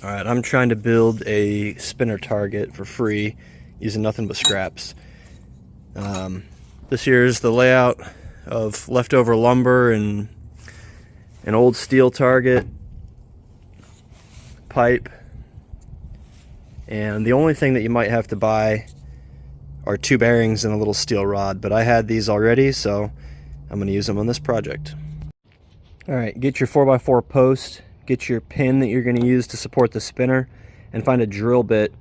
Alright, I'm trying to build a spinner target for free using nothing but scraps. This here is the layout of leftover lumber and an old steel target, pipe, and the only thing that you might have to buy are 2 bearings and a little steel rod, but I had these already, so I'm going to use them on this project. Alright, get your 4x4 post, get your pin that you're going to use to support the spinner, and find a drill bit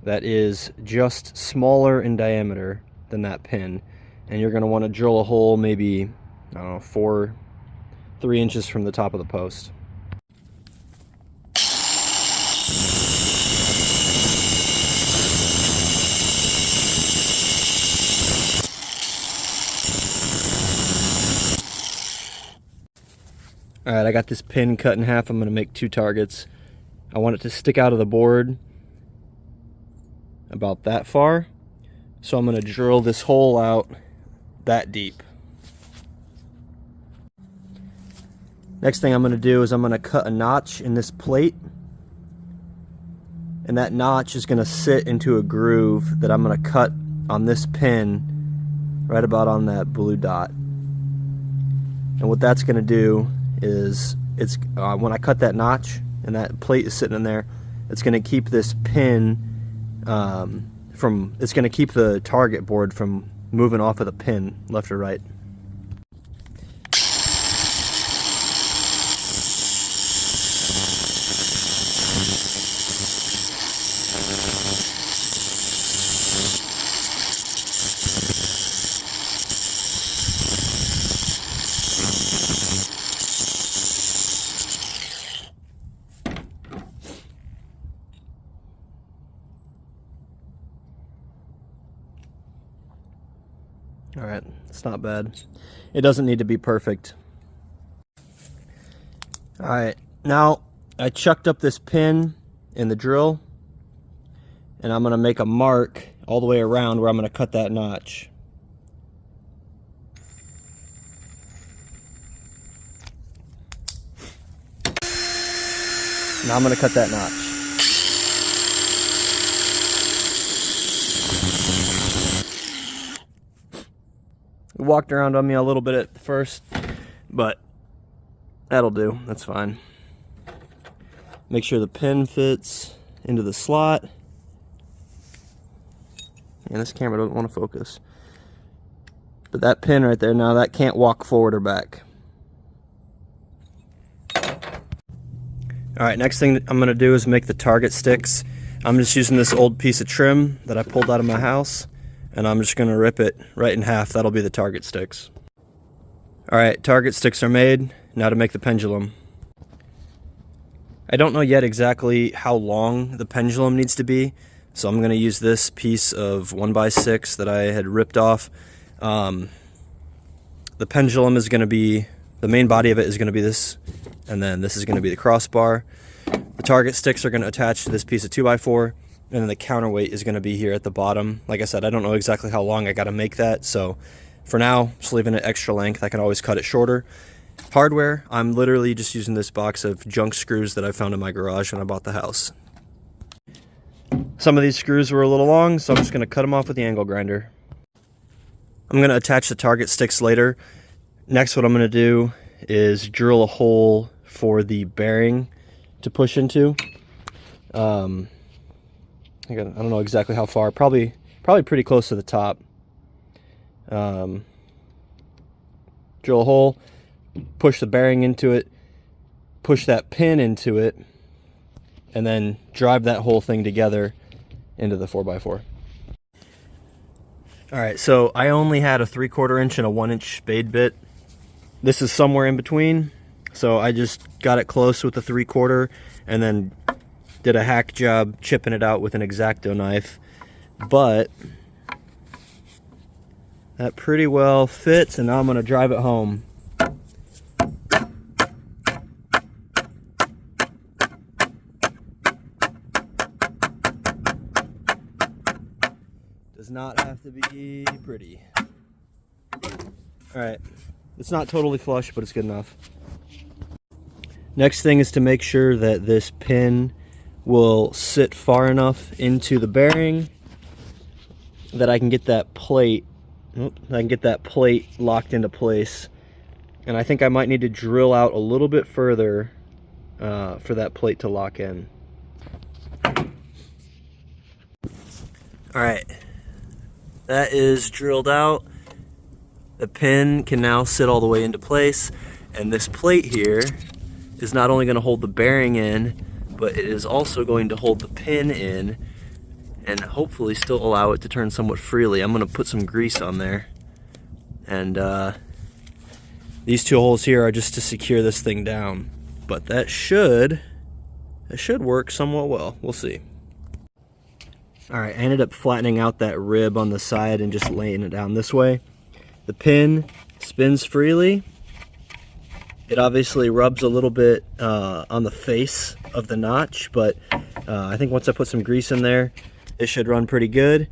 that is just smaller in diameter than that pin. And you're going to want to drill a hole maybe, I don't know, 3 inches from the top of the post. Alright, I got this pin cut in half. I'm going to make 2 targets. I want it to stick out of the board about that far. So I'm going to drill this hole out that deep. Next thing I'm going to do is I'm going to cut a notch in this plate. And that notch is going to sit into a groove that I'm going to cut on this pin right about on that blue dot. And what that's going to do is when I cut that notch and that plate is sitting in there, it's going to keep this pin it's going to keep the target board from moving off of the pin left or right. Alright, it's not bad. It doesn't need to be perfect. Alright, now I chucked up this pin in the drill, and I'm going to make a mark all the way around where I'm going to cut that notch. Now I'm going to cut that notch. It walked around on me a little bit at first, but that'll do. That's fine. Make sure the pin fits into the slot. And this camera doesn't want to focus. But that pin right there, now that can't walk forward or back. Alright, next thing I'm going to do is make the target sticks. I'm just using this old piece of trim that I pulled out of my house, and I'm just going to rip it right in half. That'll be the target sticks. Alright, target sticks are made. Now to make the pendulum. I don't know yet exactly how long the pendulum needs to be, so I'm going to use this piece of 1x6 that I had ripped off. The pendulum is going to be, the main body of it is going to be this, and then this is going to be the crossbar. The target sticks are going to attach to this piece of 2x4, and then the counterweight is going to be here at the bottom. Like I said, I don't know exactly how long I got to make that, so for now, just leaving it extra length. I can always cut it shorter. Hardware, I'm literally just using this box of junk screws that I found in my garage when I bought the house. Some of these screws were a little long, so I'm just going to cut them off with the angle grinder. I'm going to attach the target sticks later. Next, what I'm going to do is drill a hole for the bearing to push into. I don't know exactly how far. Probably pretty close to the top. Drill a hole, push the bearing into it, push that pin into it, and then drive that whole thing together into the 4x4. Alright, so I only had a 3/4 inch and a 1 inch spade bit. This is somewhere in between, so I just got it close with the 3/4 and then did a hack job chipping it out with an X-Acto knife. But that pretty well fits, and now I'm going to drive it home. Does not have to be pretty. Alright, it's not totally flush, but it's good enough. Next thing is to make sure that this pin will sit far enough into the bearing that I can get that plate locked into place. And I think I might need to drill out a little bit further for that plate to lock in. All right, that is drilled out. The pin can now sit all the way into place, and this plate here is not only going to hold the bearing in, but it is also going to hold the pin in and hopefully still allow it to turn somewhat freely. I'm going to put some grease on there, and these two holes here are just to secure this thing down, but that should work somewhat well. We'll see. All right, I ended up flattening out that rib on the side and just laying it down this way. The pin spins freely. It obviously rubs a little bit on the face of the notch, but I think once I put some grease in there, it should run pretty good,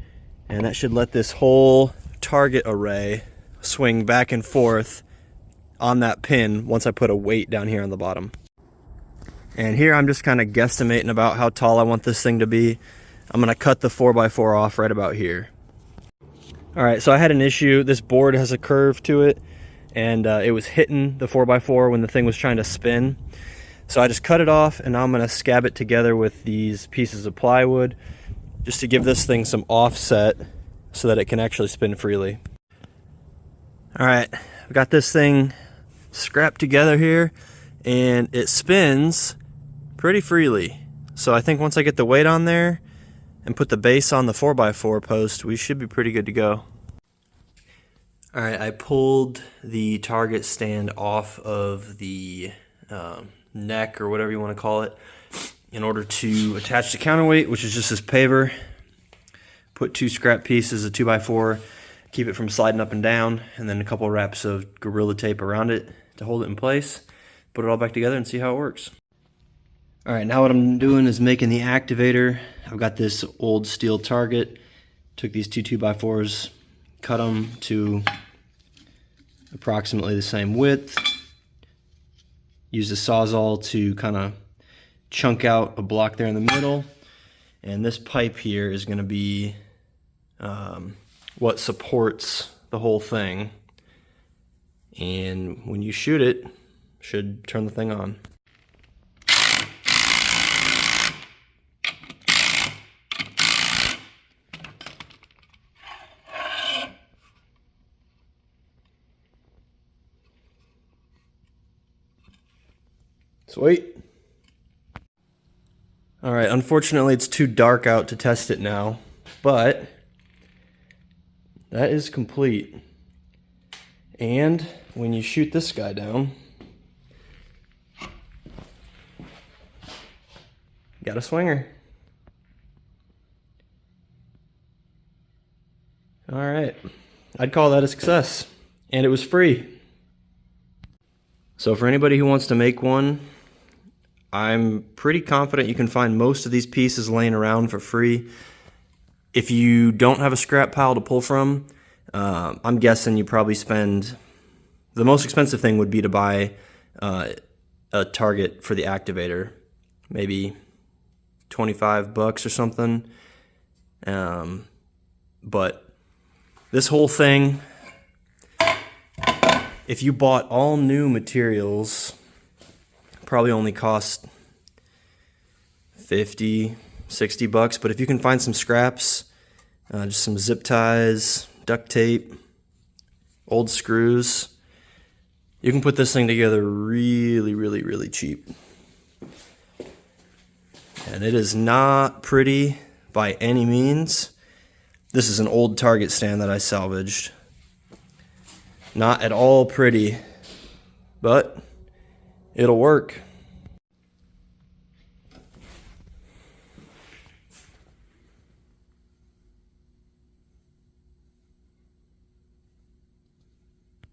and that should let this whole target array swing back and forth on that pin once I put a weight down here on the bottom. And here I'm just kind of guesstimating about how tall I want this thing to be. I'm going to cut the 4x4 off right about here. All right, so I had an issue. This board has a curve to it, and it was hitting the 4x4 when the thing was trying to spin. So I just cut it off, and now I'm going to scab it together with these pieces of plywood just to give this thing some offset so that it can actually spin freely. All right, I've got this thing scrapped together here, and it spins pretty freely. So I think once I get the weight on there and put the base on the 4x4 post, we should be pretty good to go. All right, I pulled the target stand off of the neck, or whatever you want to call it, in order to attach the counterweight, which is just this paver. Put 2 scrap pieces of 2x4, keep it from sliding up and down, and then a couple wraps of Gorilla Tape around it to hold it in place. Put it all back together and see how it works. All right, now what I'm doing is making the activator. I've got this old steel target. Took these 2 2x4s, cut them to approximately the same width. Used a Sawzall to kind of chunk out a block there in the middle. And this pipe here is going to be what supports the whole thing. And when you shoot it, should turn the thing on. Sweet. All right, unfortunately it's too dark out to test it now, but that is complete. And when you shoot this guy down, got a swinger. All right, I'd call that a success, and it was free. So for anybody who wants to make one, I'm pretty confident you can find most of these pieces laying around for free. If you don't have a scrap pile to pull from, I'm guessing you probably spend, the most expensive thing would be to buy a target for the activator, maybe $25 or something. But this whole thing, if you bought all new materials, probably only cost $50, $60, but if you can find some scraps, just some zip ties, duct tape, old screws, you can put this thing together really, really, really cheap. And it is not pretty by any means. This is an old Target stand that I salvaged. Not at all pretty, but it'll work.